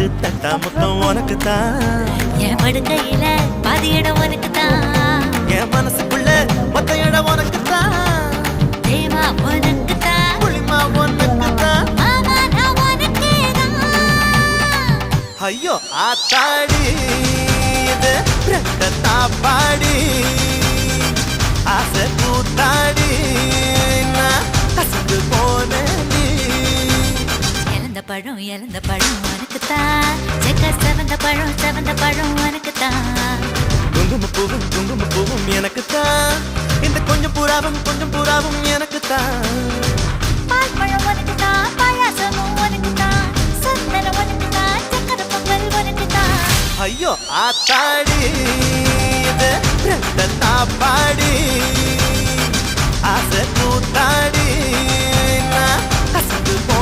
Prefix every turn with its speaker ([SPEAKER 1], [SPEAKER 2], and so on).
[SPEAKER 1] எனக்கு தட்டா முத்தம் உனக்கு தான்
[SPEAKER 2] என் படுக்கையில பாதி இடம் உனக்கு தான்
[SPEAKER 1] என் மனசுக்குள்ள மொத்த இடம் உனக்கு தான்
[SPEAKER 2] தேவா உனக்கு தான்
[SPEAKER 1] புளிமா உனக்கு தான்
[SPEAKER 2] மாமா நான் உனக்கே தான்
[SPEAKER 1] ஐயோ ஆத்தாடி இது ரெட்ட தாப்பாடி ஆசை கூத்தாடி நான் அசந்து போனேன்
[SPEAKER 2] இழந்த பழம் உனக்கு தான் செக்கர் செவந்த பழம் உனக்கு தான்
[SPEAKER 1] குங்கும பூவும் எனக்கு தான் இந்த கொஞ்சம் புறாவும் எனக்கு தான்
[SPEAKER 2] பால் பழம் உனக்கு தான் பாயாசமும் உனக்கு தான் சந்தனம் உனக்கு தான் சக்கர பொங்கல் உனக்கு தான்
[SPEAKER 1] ஐயோ ஆத்தாடி இது ரெட்ட தாப்பாடி ஆசை கூத்தாடி நான் அசந்து போ